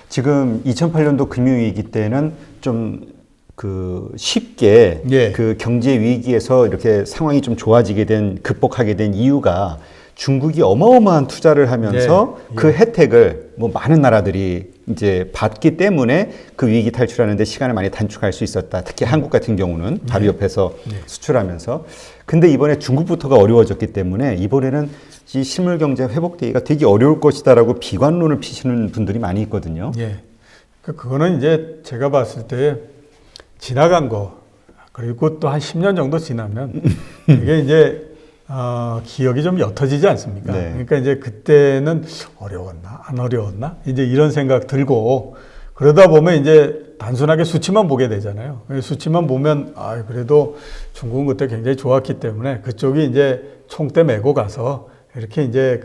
지금 2008년도 금융위기 때는 좀 쉽게 예. 그 경제 위기에서 이렇게 상황이 좀 좋아지게 극복하게 된 이유가 중국이 어마어마한 투자를 하면서 예. 그 혜택을 뭐 많은 나라들이 이제 받기 때문에 그 위기 탈출하는데 시간을 많이 단축할 수 있었다. 특히 한국 같은 경우는 바로 옆에서 수출하면서. 근데 이번에 중국부터가 어려워졌기 때문에 이번에는 이 실물 경제 회복되기가 되게 어려울 것이다라고 비관론을 피시는 분들이 많이 있거든요. 예. 그거는 이제 제가 봤을 때 지나간 거, 그리고 또 한 10년 정도 지나면 이게 이제 기억이 좀 옅어지지 않습니까? 네. 그러니까 이제 그때는 어려웠나, 안 어려웠나? 이제 이런 생각 들고, 그러다 보면 이제 단순하게 수치만 보게 되잖아요. 수치만 보면, 그래도 중국은 그때 굉장히 좋았기 때문에 그쪽이 이제 총대 메고 가서 이렇게 이제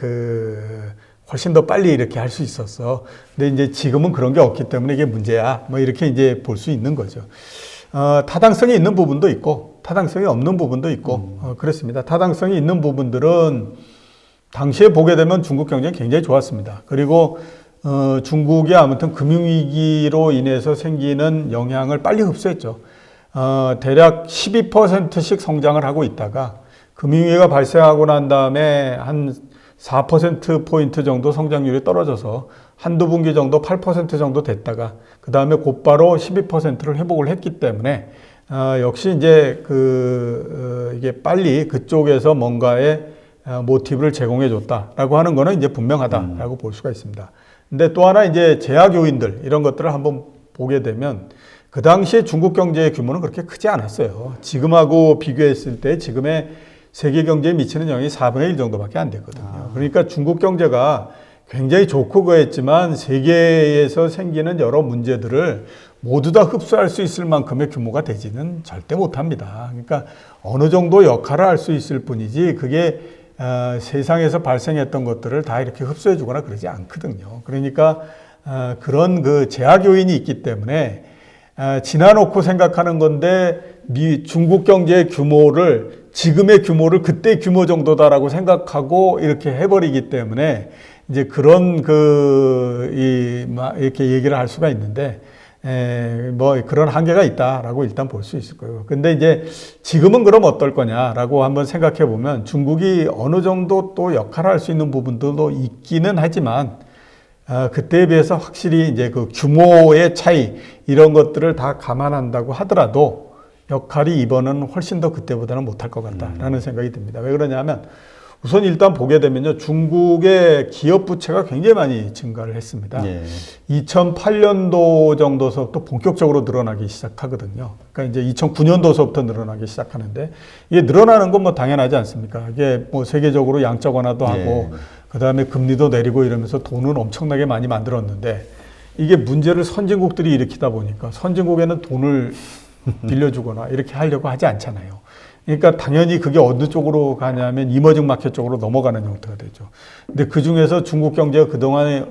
훨씬 더 빨리 이렇게 할 수 있었어. 근데 이제 지금은 그런 게 없기 때문에 이게 문제야. 뭐 이렇게 이제 볼 수 있는 거죠. 타당성이 있는 부분도 있고, 타당성이 없는 부분도 있고, 그렇습니다. 타당성이 있는 부분들은 당시에 보게 되면 중국 경제는 굉장히 좋았습니다. 그리고, 중국이 아무튼 금융위기로 인해서 생기는 영향을 빨리 흡수했죠. 대략 12%씩 성장을 하고 있다가 금융위기가 발생하고 난 다음에 한 4%포인트 정도 성장률이 떨어져서 한두 분기 정도 8% 정도 됐다가 그 다음에 곧바로 12%를 회복을 했기 때문에 역시 이제 이게 빨리 그쪽에서 뭔가의 모티브를 제공해 줬다라고 하는 거는 이제 분명하다라고 볼 수가 있습니다. 근데 또 하나 이제 제약 요인들 이런 것들을 한번 보게 되면 그 당시에 중국 경제의 규모는 그렇게 크지 않았어요. 지금하고 비교했을 때 지금의 세계 경제에 미치는 영향이 4분의 1 정도밖에 안 되거든요. 그러니까 중국 경제가 굉장히 좋고 그랬지만 세계에서 생기는 여러 문제들을 모두 다 흡수할 수 있을 만큼의 규모가 되지는 절대 못합니다. 그러니까 어느 정도 역할을 할 수 있을 뿐이지 그게 세상에서 발생했던 것들을 다 이렇게 흡수해 주거나 그러지 않거든요. 그러니까 그런 제약 요인이 있기 때문에 지나놓고 생각하는 건데 중국 경제의 규모를 지금의 규모를 그때 규모 정도다라고 생각하고 이렇게 해버리기 때문에 이제 그런 이렇게 얘기를 할 수가 있는데 뭐 그런 한계가 있다라고 일단 볼 수 있을 거예요. 근데 이제 지금은 그럼 어떨 거냐라고 한번 생각해 보면 중국이 어느 정도 또 역할을 할 수 있는 부분들도 있기는 하지만 그때에 비해서 확실히 이제 그 규모의 차이 이런 것들을 다 감안한다고 하더라도 역할이 이번은 훨씬 더 그때보다는 못할 것 같다라는 생각이 듭니다. 왜 그러냐면 우선 일단 보게 되면요. 중국의 기업 부채가 굉장히 많이 증가를 했습니다. 예. 2008년도 정도서부터 본격적으로 늘어나기 시작하거든요. 그러니까 이제 2009년도서부터 늘어나기 시작하는데 이게 늘어나는 건 뭐 당연하지 않습니까? 이게 뭐 세계적으로 양적 완화도 하고 그 다음에 금리도 내리고 이러면서 돈은 엄청나게 많이 만들었는데 이게 문제를 선진국들이 일으키다 보니까 선진국에는 돈을 빌려주거나 이렇게 하려고 하지 않잖아요. 그러니까 당연히 그게 어느 쪽으로 가냐면 이머징 마켓 쪽으로 넘어가는 형태가 되죠. 근데 그 중에서 중국 경제가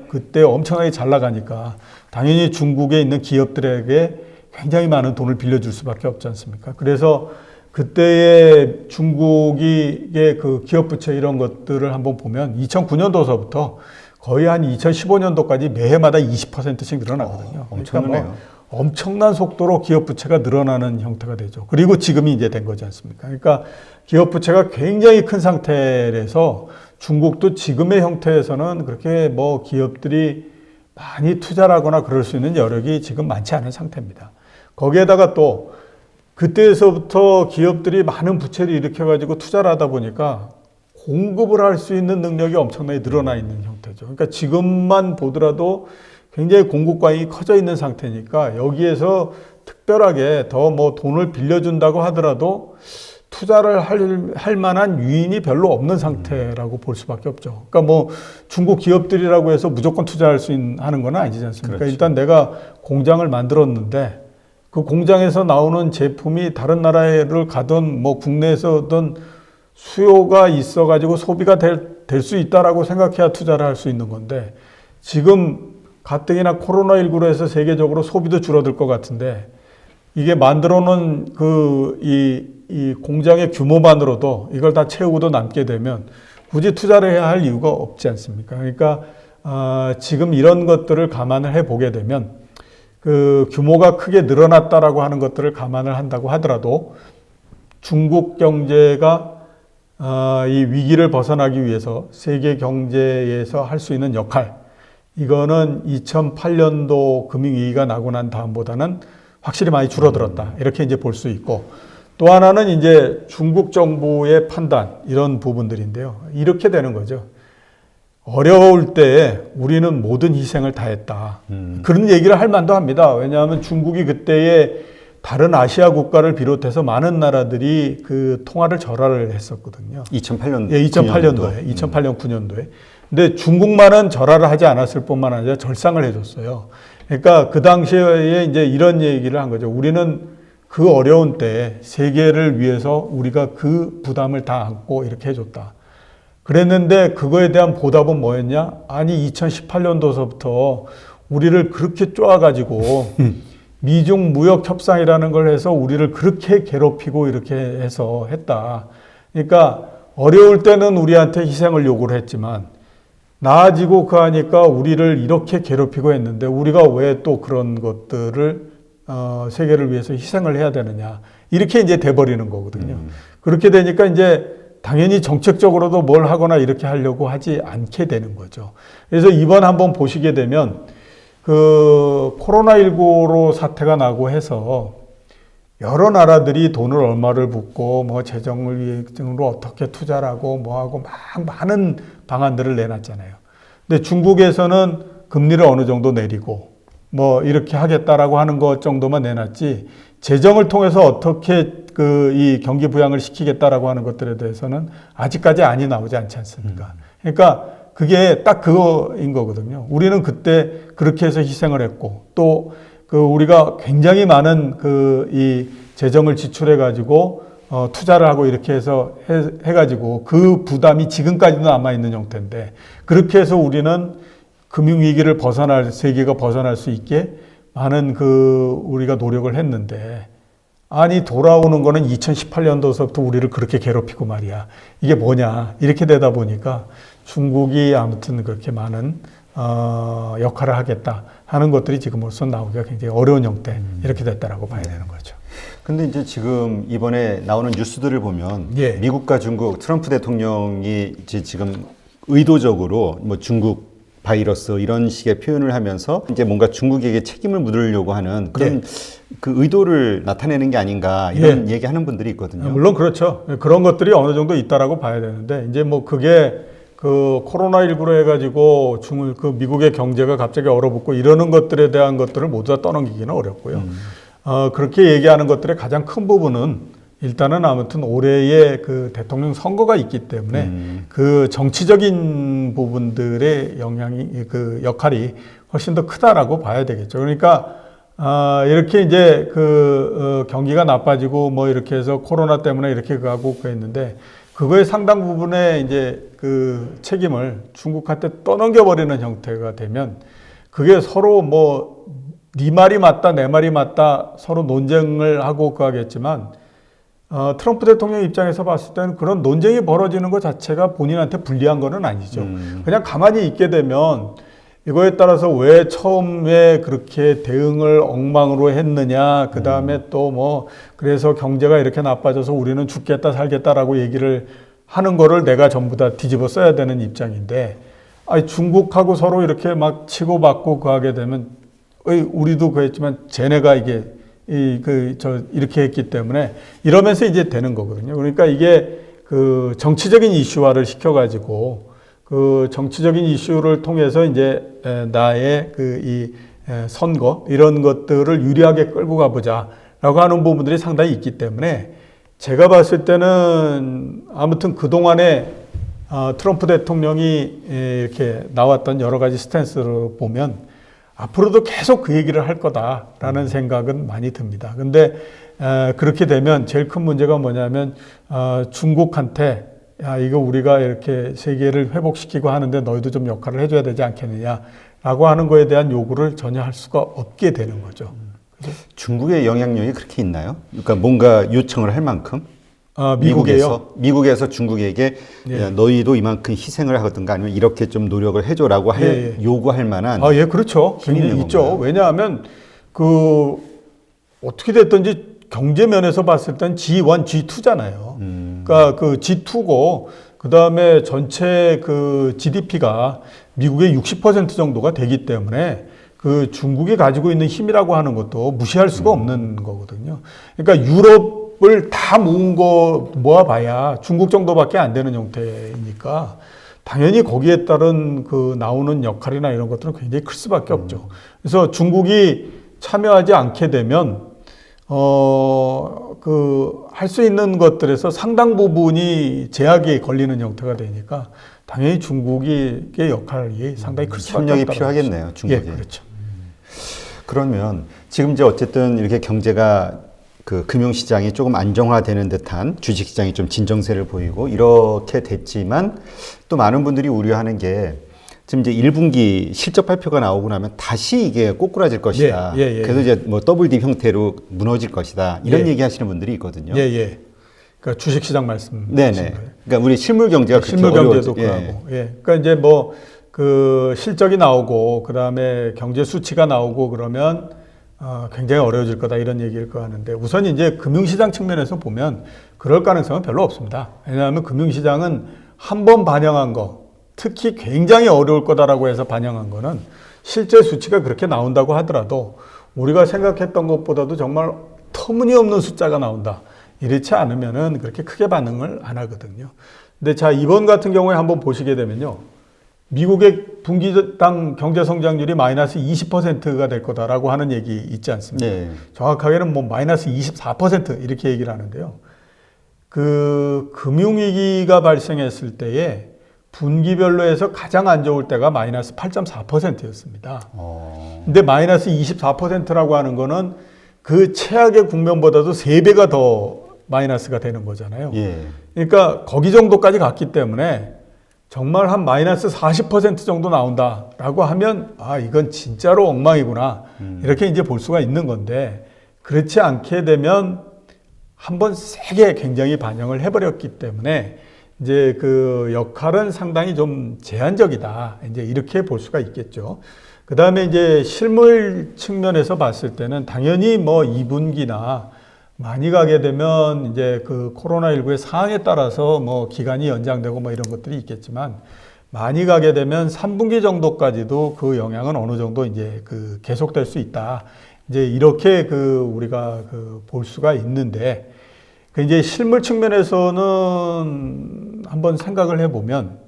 그때 엄청나게 잘 나가니까 당연히 중국에 있는 기업들에게 굉장히 많은 돈을 빌려줄 수밖에 없지 않습니까? 그래서 그때의 중국의 그 기업 부채 이런 것들을 한번 보면 2009년도서부터 거의 한 2015년도까지 매해마다 20%씩 늘어나거든요. 엄청나네요. 그러니까 엄청난 속도로 기업 부채가 늘어나는 형태가 되죠. 그리고 지금이 이제 된 거지 않습니까? 그러니까 기업 부채가 굉장히 큰 상태라서 중국도 지금의 형태에서는 그렇게 뭐 기업들이 많이 투자를 하거나 그럴 수 있는 여력이 지금 많지 않은 상태입니다. 거기에다가 또 그때에서부터 기업들이 많은 부채를 일으켜가지고 투자를 하다 보니까 공급을 할 수 있는 능력이 엄청나게 늘어나 있는 형태죠. 그러니까 지금만 보더라도 굉장히 공급 과잉이 커져 있는 상태니까 여기에서 특별하게 더 뭐 돈을 빌려준다고 하더라도 투자를 할 만한 유인이 별로 없는 상태라고 볼 수밖에 없죠. 그러니까 뭐 중국 기업들이라고 해서 무조건 투자할 수 하는 건 아니지 않습니까? 그렇죠. 일단 내가 공장을 만들었는데 그 공장에서 나오는 제품이 다른 나라를 가든 뭐 국내에서든 수요가 있어가지고 소비가 될 수 있다라고 생각해야 투자를 할 수 있는 건데 지금 가뜩이나 코로나19로 해서 세계적으로 소비도 줄어들 것 같은데 이게 만들어 놓은 이 공장의 규모만으로도 이걸 다 채우고도 남게 되면 굳이 투자를 해야 할 이유가 없지 않습니까? 그러니까 지금 이런 것들을 감안을 해보게 되면 그 규모가 크게 늘어났다라고 하는 것들을 감안을 한다고 하더라도 중국 경제가 이 위기를 벗어나기 위해서 세계 경제에서 할 수 있는 역할, 이거는 2008년도 금융위기가 나고 난 다음보다는 확실히 많이 줄어들었다. 이렇게 이제 볼 수 있고, 또 하나는 이제 중국 정부의 판단, 이런 부분들인데요. 이렇게 되는 거죠. 어려울 때 우리는 모든 희생을 다했다. 그런 얘기를 할 만도 합니다. 왜냐하면 중국이 그때에 다른 아시아 국가를 비롯해서 많은 나라들이 그 통화를 절하를 했었거든요. 2008년. 예, 2008년도에, 2008년 9년도에. 근데 중국만은 절하를 하지 않았을 뿐만 아니라 절상을 해줬어요. 그러니까 그 당시에 이제 이런 얘기를 한 거죠. 우리는 그 어려운 때 세계를 위해서 우리가 그 부담을 다 안고 이렇게 해줬다. 그랬는데 그거에 대한 보답은 뭐였냐? 아니 2018년도서부터 우리를 그렇게 쪼아가지고 미중 무역 협상이라는 걸 해서 우리를 그렇게 괴롭히고 이렇게 해서 했다. 그러니까 어려울 때는 우리한테 희생을 요구를 했지만 나아지고 하니까 우리를 이렇게 괴롭히고 했는데 우리가 왜 또 그런 것들을 세계를 위해서 희생을 해야 되느냐. 이렇게 이제 돼버리는 거거든요. 그렇게 되니까 이제 당연히 정책적으로도 뭘 하거나 이렇게 하려고 하지 않게 되는 거죠. 그래서 이번 한번 보시게 되면 그 코로나19로 사태가 나고 해서 여러 나라들이 돈을 얼마를 붓고 뭐 재정을 위해로 어떻게 투자를 하고 뭐 하고 막 많은 방안들을 내놨잖아요. 근데 중국에서는 금리를 어느 정도 내리고 뭐 이렇게 하겠다라고 하는 것 정도만 내놨지 재정을 통해서 어떻게 그 이 경기 부양을 시키겠다라고 하는 것들에 대해서는 아직까지 안이 나오지 않지 않습니까? 그러니까 그게 딱 그거인 거거든요. 우리는 그때 그렇게 해서 희생을 했고 또 그 우리가 굉장히 많은 그 이 재정을 지출해 가지고 투자를 하고 이렇게 해서 해가지고 그 부담이 지금까지도 남아 있는 형태인데 그렇게 해서 우리는 금융 위기를 세계가 벗어날 수 있게 많은 그 우리가 노력을 했는데 아니 돌아오는 거는 2018년도서부터 우리를 그렇게 괴롭히고 말이야. 이게 뭐냐 이렇게 되다 보니까 중국이 아무튼 그렇게 많은 역할을 하겠다 하는 것들이 지금으로서 나오기가 굉장히 어려운 형태 이렇게 됐다라고 봐야 되는 거죠. 근데 이제 지금 이번에 나오는 뉴스들을 보면 예. 미국과 중국 트럼프 대통령이 이제 지금 의도적으로 뭐 중국 바이러스 이런 식의 표현을 하면서 이제 뭔가 중국에게 책임을 묻으려고 하는 그런 그 의도를 나타내는 게 아닌가 이런 얘기하는 분들이 있거든요. 물론 그렇죠. 그런 것들이 어느 정도 있다라고 봐야 되는데 이제 뭐 그게 그 코로나19로 해가지고 그 미국의 경제가 갑자기 얼어붙고 이러는 것들에 대한 것들을 모두 다 떠넘기기는 어렵고요. 그렇게 얘기하는 것들의 가장 큰 부분은 일단은 아무튼 올해의 그 대통령 선거가 있기 때문에 그 정치적인 부분들의 그 역할이 훨씬 더 크다라고 봐야 되겠죠. 그러니까 이렇게 이제 경기가 나빠지고 뭐 이렇게 해서 코로나 때문에 이렇게 가고 그랬는데 그거의 상당 부분의 이제 그 책임을 중국한테 떠넘겨 버리는 형태가 되면 그게 서로 뭐 네 말이 맞다 내 말이 맞다 서로 논쟁을 하고 그하겠지만 트럼프 대통령 입장에서 봤을 때는 그런 논쟁이 벌어지는 것 자체가 본인한테 불리한 거는 아니죠. 그냥 가만히 있게 되면 이거에 따라서 왜 처음에 그렇게 대응을 엉망으로 했느냐, 그 다음에 또 뭐 그래서 경제가 이렇게 나빠져서 우리는 죽겠다 살겠다라고 얘기를 하는 거를 내가 전부 다 뒤집어 써야 되는 입장인데, 아니 중국하고 서로 이렇게 막 치고받고 그하게 되면 우리도 그랬지만 쟤네가 이게 이렇게 했기 때문에 이러면서 이제 되는 거거든요. 그러니까 이게 그 정치적인 이슈화를 시켜가지고 그 정치적인 이슈를 통해서 이제 나의 이 선거 이런 것들을 유리하게 끌고 가보자라고 하는 부분들이 상당히 있기 때문에 제가 봤을 때는 아무튼 그동안에 트럼프 대통령이 이렇게 나왔던 여러 가지 스탠스를 보면 앞으로도 계속 그 얘기를 할 거다라는 생각은 많이 듭니다. 근데 그렇게 되면 제일 큰 문제가 뭐냐면 중국한테 야 이거 우리가 이렇게 세계를 회복시키고 하는데 너희도 좀 역할을 해줘야 되지 않겠느냐라고 하는 거에 대한 요구를 전혀 할 수가 없게 되는 거죠. 중국의 영향력이 그렇게 있나요? 그러니까 뭔가 요청을 할 만큼? 미국에서 중국에게 예. 야, 너희도 이만큼 희생을 하든가 아니면 이렇게 좀 노력을 해줘라고 요구할 만한 예, 그렇죠. 힘이 있는 있죠. 건가요? 왜냐하면 어떻게 됐든지 경제 면에서 봤을 땐 G1, G2잖아요. 그러니까 그 G2고 그다음에 전체 그 GDP가 미국의 60% 정도가 되기 때문에 그 중국이 가지고 있는 힘이라고 하는 것도 무시할 수가 없는 거거든요. 그러니까 유럽을 다 모아봐야 중국 정도밖에 안 되는 형태이니까 당연히 거기에 따른 그 나오는 역할이나 이런 것들은 굉장히 클 수밖에 없죠. 그래서 중국이 참여하지 않게 되면 할 수 있는 것들에서 상당 부분이 제약이 걸리는 형태가 되니까 당연히 중국의 역할이 상당히 클 수밖에 협력이 없다는 필요하겠네요, 거죠. 중국이. 예, 그렇죠. 그러면 지금 이제 어쨌든 이렇게 경제가 그 금융시장이 조금 안정화되는 듯한 주식시장이 좀 진정세를 보이고 이렇게 됐지만 또 많은 분들이 우려하는 게 지금 이제 1분기 실적 발표가 나오고 나면 다시 이게 꼬꾸라질 것이다. 그래서 이제 뭐 더블 D 형태로 무너질 것이다. 이런 얘기 하시는 분들이 있거든요. 예. 그러니까 주식시장 말씀. 네네. 그러니까 우리 실물 경제가 그렇게 실물 경제도 어려워지- 그러고. 그러니까 이제 뭐 그 실적이 나오고 그다음에 경제 수치가 나오고 그러면 굉장히 어려워질 거다 이런 얘기일 거 하는데 우선 이제 금융시장 측면에서 보면 그럴 가능성은 별로 없습니다. 왜냐하면 금융시장은 한 번 반영한 거 특히 굉장히 어려울 거다라고 해서 반영한 거는 실제 수치가 그렇게 나온다고 하더라도 우리가 생각했던 것보다도 정말 터무니없는 숫자가 나온다. 이렇지 않으면은 그렇게 크게 반응을 안 하거든요. 근데 자, 이번 같은 경우에 한번 보시게 되면요. 미국의 분기당 경제 성장률이 마이너스 20%가 될 거다라고 하는 얘기 있지 않습니까? 네. 정확하게는 뭐 마이너스 24% 이렇게 얘기를 하는데요. 그 금융위기가 발생했을 때에 분기별로 해서 가장 안 좋을 때가 마이너스 8.4%였습니다. 근데 마이너스 24%라고 하는 거는 그 최악의 국면보다도 3배가 더 마이너스가 되는 거잖아요. 예. 그러니까 거기 정도까지 갔기 때문에 정말 한 마이너스 40% 정도 나온다라고 하면 이건 진짜로 엉망이구나. 이렇게 이제 볼 수가 있는 건데 그렇지 않게 되면 한번 세게 굉장히 반영을 해버렸기 때문에 이제 그 역할은 상당히 좀 제한적이다. 이제 이렇게 볼 수가 있겠죠. 그 다음에 이제 실물 측면에서 봤을 때는 당연히 뭐 2분기나 많이 가게 되면 이제 그 코로나19의 상황에 따라서 뭐 기간이 연장되고 뭐 이런 것들이 있겠지만 많이 가게 되면 3분기 정도까지도 그 영향은 어느 정도 이제 그 계속될 수 있다. 이제 이렇게 그 우리가 그 볼 수가 있는데 그 이제 실물 측면에서는 한번 생각을 해보면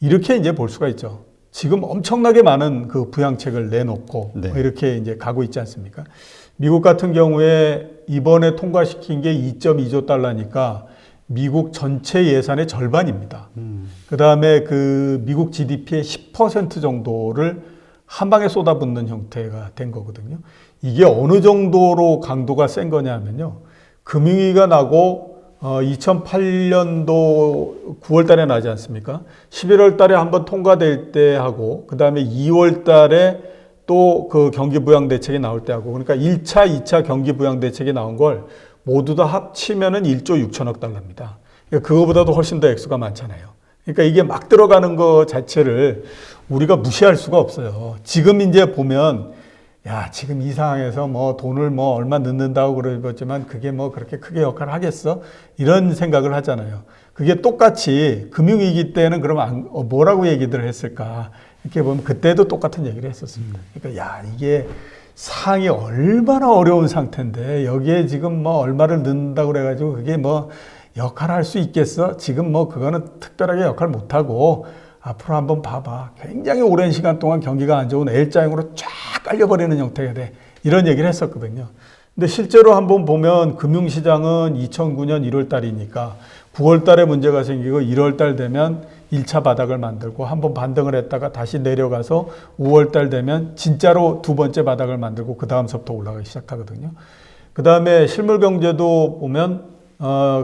이렇게 이제 볼 수가 있죠. 지금 엄청나게 많은 그 부양책을 내놓고 네. 이렇게 이제 가고 있지 않습니까? 미국 같은 경우에 이번에 통과시킨 게 2.2조 달러니까 미국 전체 예산의 절반입니다. 그 다음에 그 미국 GDP의 10% 정도를 한 방에 쏟아붓는 형태가 된 거거든요. 이게 어느 정도로 강도가 센 거냐면요. 금융위기가 나고 2008년도 9월 달에 나지 않습니까? 11월 달에 한번 통과될 때 하고 그 다음에 2월 달에 또 그 경기부양대책이 나올 때 하고 그러니까 1차, 2차 경기부양대책이 나온 걸 모두 다 합치면은 1조 6천억 달러입니다. 그러니까 그거보다도 훨씬 더 액수가 많잖아요. 그러니까 이게 막 들어가는 거 자체를 우리가 무시할 수가 없어요. 지금 이제 보면 지금 이 상황에서 뭐 돈을 뭐 얼마 넣는다고 그러지만 그게 뭐 그렇게 크게 역할을 하겠어? 이런 생각을 하잖아요. 그게 똑같이 금융위기 때는 그러면 뭐라고 얘기들 했을까? 이렇게 보면 그때도 똑같은 얘기를 했었습니다. 그러니까 이게 상황이 얼마나 어려운 상태인데 여기에 지금 뭐 얼마를 넣는다고 그래가지고 그게 뭐 역할을 할 수 있겠어? 지금 뭐 그거는 특별하게 역할을 못하고 앞으로 한번 봐봐. 굉장히 오랜 시간 동안 경기가 안 좋은 L자형으로 쫙 깔려버리는 형태가 돼. 이런 얘기를 했었거든요. 근데 실제로 한번 보면 금융시장은 2009년 1월 달이니까 9월 달에 문제가 생기고 1월 달 되면 1차 바닥을 만들고 한번 반등을 했다가 다시 내려가서 5월 달 되면 진짜로 두 번째 바닥을 만들고 그 다음서부터 올라가기 시작하거든요. 그 다음에 실물 경제도 보면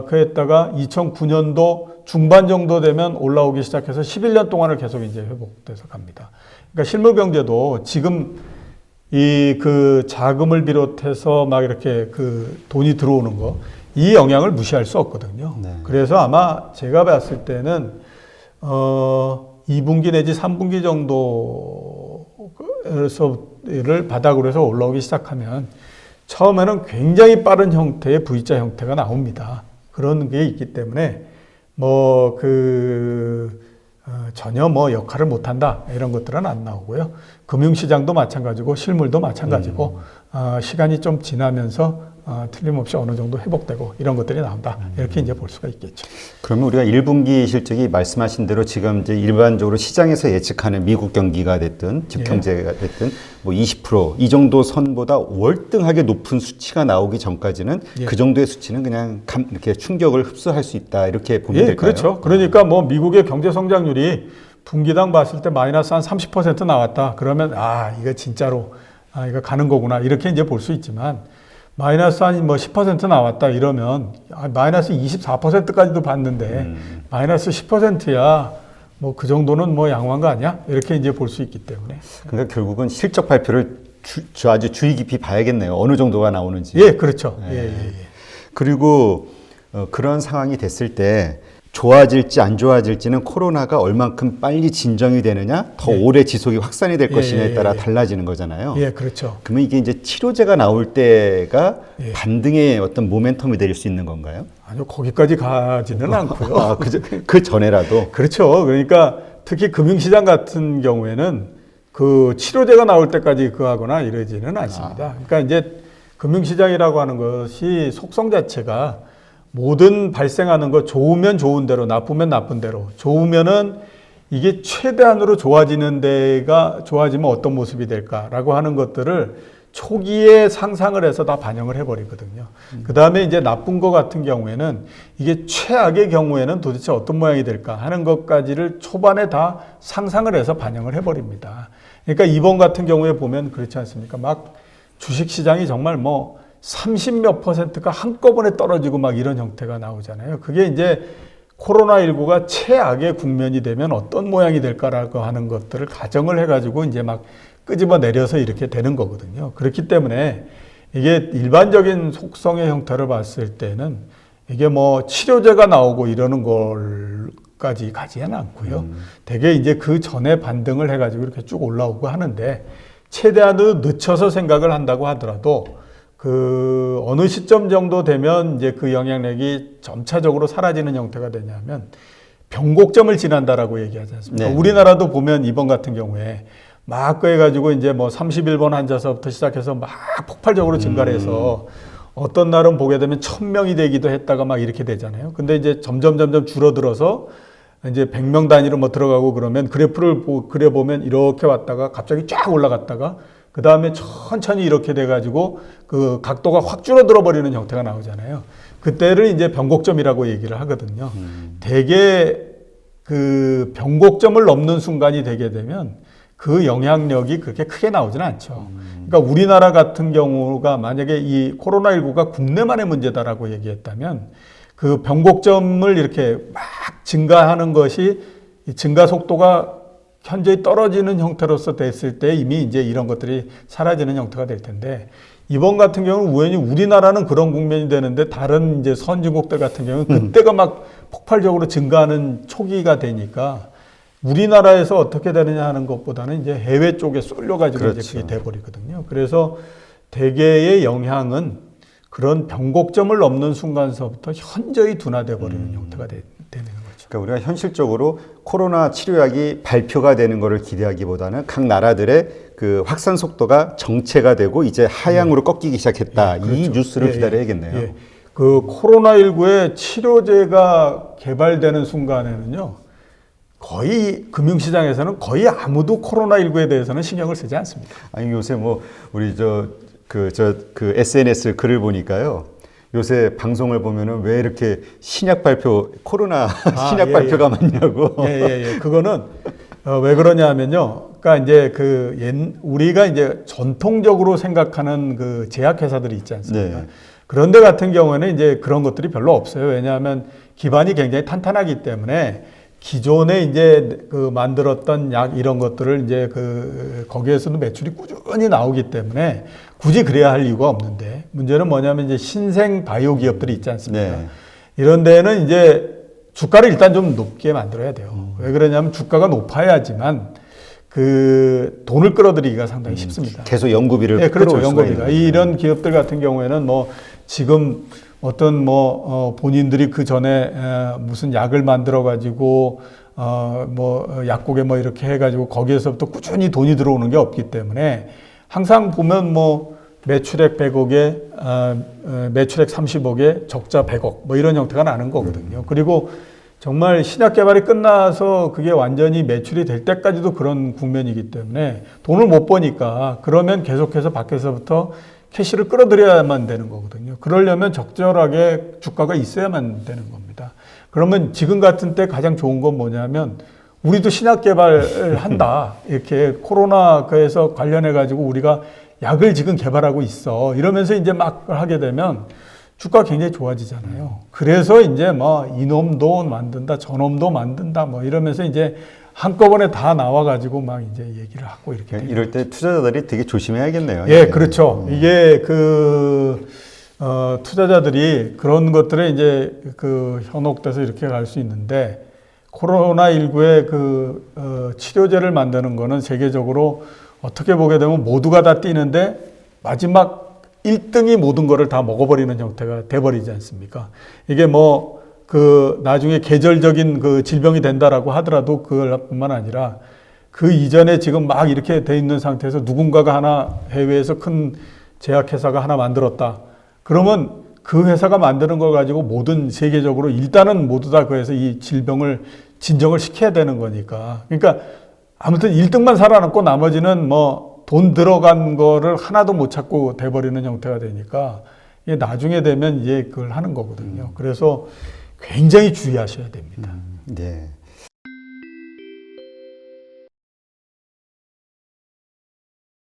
그랬다가 2009년도 중반 정도 되면 올라오기 시작해서 11년 동안을 계속 이제 회복돼서 갑니다. 그러니까 실물 경제도 지금 이 그 자금을 비롯해서 막 이렇게 그 돈이 들어오는 거, 이 영향을 무시할 수 없거든요. 네. 그래서 아마 제가 봤을 때는 2분기 내지 3분기 정도를 바닥으로 해서 올라오기 시작하면 처음에는 굉장히 빠른 형태의 V자 형태가 나옵니다. 그런 게 있기 때문에 전혀 역할을 못한다 이런 것들은 안 나오고요. 금융시장도 마찬가지고 실물도 마찬가지고 시간이 좀 지나면서 틀림없이 어느 정도 회복되고 이런 것들이 나온다 이렇게 이제 볼 수가 있겠죠. 그러면 우리가 1분기 실적이 말씀하신 대로 지금 이제 일반적으로 시장에서 예측하는 미국 경기가 됐든 즉 경제가 됐든 뭐 20%이 정도 선보다 월등하게 높은 수치가 나오기 전까지는 그 정도의 수치는 그냥 이렇게 충격을 흡수할 수 있다 이렇게 보면 될까요? 그렇죠. 그러니까 뭐 미국의 경제 성장률이 분기당 봤을 때 마이너스 한 30% 나왔다. 그러면 이거 진짜로 이거 가는 거구나 이렇게 이제 볼 수 있지만 마이너스 한 10% 나왔다 이러면 마이너스 24%까지도 봤는데 마이너스 10%야 뭐 그 정도는 뭐 양호한 거 아니야? 이렇게 이제 볼 수 있기 때문에. 그러니까 결국은 실적 발표를 아주 주의 깊이 봐야겠네요. 어느 정도가 나오는지. 예, 그렇죠. 그리고 그런 상황이 됐을 때 좋아질지 안 좋아질지는 코로나가 얼만큼 빨리 진정이 되느냐, 더 오래 지속이 확산이 될 것이냐에 따라 달라지는 거잖아요. 예, 그렇죠. 그러면 이게 이제 치료제가 나올 때가 반등의 어떤 모멘텀이 될 수 있는 건가요? 아니요, 거기까지 가지는 않고요. 그 전에라도. 그렇죠. 그러니까 특히 금융시장 같은 경우에는 그 치료제가 나올 때까지 하거나 이러지는 않습니다. 그러니까 이제 금융시장이라고 하는 것이 속성 자체가 모든 발생하는 거 좋으면 좋은 대로, 나쁘면 나쁜 대로. 좋으면은 이게 최대한으로 좋아지는 데가 좋아지면 어떤 모습이 될까라고 하는 것들을 초기에 상상을 해서 다 반영을 해버리거든요. 그 다음에 이제 나쁜 거 같은 경우에는 이게 최악의 경우에는 도대체 어떤 모양이 될까 하는 것까지를 초반에 다 상상을 해서 반영을 해버립니다. 그러니까 이번 같은 경우에 보면 그렇지 않습니까? 막 주식시장이 정말 30몇 %가 한꺼번에 떨어지고 막 이런 형태가 나오잖아요. 그게 이제 코로나19가 최악의 국면이 되면 어떤 모양이 될까라고 하는 것들을 가정을 해가지고 이제 막 끄집어 내려서 이렇게 되는 거거든요. 그렇기 때문에 이게 일반적인 속성의 형태를 봤을 때는 이게 치료제가 나오고 이러는 걸까지 가지는 않고요. 되게 이제 그 전에 반등을 해가지고 이렇게 쭉 올라오고 하는데 최대한으로 늦춰서 생각을 한다고 하더라도 어느 시점 정도 되면 이제 그 영향력이 점차적으로 사라지는 형태가 되냐면 변곡점을 지난다라고 얘기하지 않습니까? 네. 우리나라도 보면 이번 같은 경우에 막 해가지고 이제 31번 환자서부터 시작해서 막 폭발적으로 증가를 해서 어떤 날은 보게 되면 1000명이 되기도 했다가 막 이렇게 되잖아요. 근데 이제 점점 줄어들어서 이제 100명 단위로 들어가고 그러면 그래프를 그려보면 이렇게 왔다가 갑자기 쫙 올라갔다가 그 다음에 천천히 이렇게 돼가지고 그 각도가 확 줄어들어 버리는 형태가 나오잖아요. 그때를 이제 변곡점이라고 얘기를 하거든요. 대개 그 변곡점을 넘는 순간이 되게 되면 그 영향력이 그렇게 크게 나오지는 않죠. 그러니까 우리나라 같은 경우가 만약에 이 코로나19가 국내만의 문제다라고 얘기했다면 그 변곡점을 이렇게 막 증가하는 것이 증가 속도가 현저히 떨어지는 형태로서 됐을 때 이미 이제 이런 것들이 사라지는 형태가 될 텐데 이번 같은 경우는 우연히 우리나라는 그런 국면이 되는데 다른 이제 선진국들 같은 경우는 그때가 막 폭발적으로 증가하는 초기가 되니까 우리나라에서 어떻게 되느냐 하는 것보다는 이제 해외 쪽에 쏠려가지고 그렇죠. 이제 그게 돼버리거든요. 그래서 대개의 영향은 그런 변곡점을 넘는 순간서부터 현저히 둔화돼 버리는 형태가 되는 거죠. 그러니까 우리가 현실적으로 코로나 치료약이 발표가 되는 것을 기대하기보다는 각 나라들의 그 확산 속도가 정체가 되고 이제 하향으로 꺾이기 시작했다. 그렇죠. 이 뉴스를 기다려야겠네요. 그 코로나19의 치료제가 개발되는 순간에는요. 거의 금융시장에서는 거의 아무도 코로나19에 대해서는 신경을 쓰지 않습니다. 아니 요새 우리 SNS 글을 보니까요. 요새 방송을 보면은 왜 이렇게 신약 발표, 코로나 신약 발표가 많냐고. 그거는 왜 그러냐면요. 그러니까 이제 우리가 이제 전통적으로 생각하는 그 제약회사들이 있지 않습니까? 네. 그런데 같은 경우에는 이제 그런 것들이 별로 없어요. 왜냐하면 기반이 굉장히 탄탄하기 때문에 기존에 이제 그 만들었던 약 이런 것들을 이제 그 거기에서도 매출이 꾸준히 나오기 때문에 굳이 그래야 할 이유가 없는데 문제는 뭐냐면 이제 신생 바이오 기업들이 있지 않습니까? 네. 이런 데는 이제 주가를 일단 좀 높게 만들어야 돼요. 왜 그러냐면 주가가 높아야지만 그 돈을 끌어들이기가 상당히 쉽습니다. 계속 연구비를 네, 그렇죠. 끌어올 수가 연구비가. 있는 거예요. 이런 기업들 같은 경우에는 뭐 지금 어떤 뭐 본인들이 그 전에 무슨 약을 만들어 가지고 뭐 약국에 뭐 이렇게 해 가지고 거기에서부터 꾸준히 돈이 들어오는 게 없기 때문에 항상 보면 뭐 매출액 100억에 매출액 30억에 적자 100억 뭐 이런 형태가 나는 거거든요. 그리고 정말 신약 개발이 끝나서 그게 완전히 매출이 될 때까지도 그런 국면이기 때문에 돈을 못 버니까 그러면 계속해서 밖에서부터 캐시를 끌어들여야만 되는 거거든요. 그러려면 적절하게 주가가 있어야만 되는 겁니다. 그러면 지금 같은 때 가장 좋은 건 뭐냐면 우리도 신약 개발을 한다. 이렇게 코로나에서 관련해 가지고 우리가 약을 지금 개발하고 있어. 이러면서 이제 막 하게 되면 주가가 굉장히 좋아지잖아요. 그래서 이제 뭐 이놈도 만든다, 저놈도 만든다, 뭐 이러면서 이제 한꺼번에 다 나와가지고 막 이제 얘기를 하고 이렇게. 이럴 때 투자자들이 되게 조심해야겠네요. 예, 그렇죠. 이게 투자자들이 그런 것들에 이제 현혹돼서 이렇게 갈 수 있는데 코로나19의 치료제를 만드는 거는 세계적으로 어떻게 보게 되면 모두가 다 뛰는데 마지막 1등이 모든 거를 다 먹어버리는 형태가 돼버리지 않습니까? 이게 나중에 계절적인 질병이 된다라고 하더라도 그것뿐만 아니라 그 이전에 지금 막 이렇게 돼 있는 상태에서 누군가가 하나 해외에서 큰 제약회사가 하나 만들었다. 그러면 그 회사가 만드는 걸 가지고 모든 세계적으로 일단은 모두 다 그래서 이 질병을 진정을 시켜야 되는 거니까. 그러니까 아무튼 1등만 살아남고 나머지는 돈 들어간 거를 하나도 못 찾고 돼버리는 형태가 되니까 이게 나중에 되면 이제 그걸 하는 거거든요. 그래서 굉장히 주의하셔야 됩니다. 네.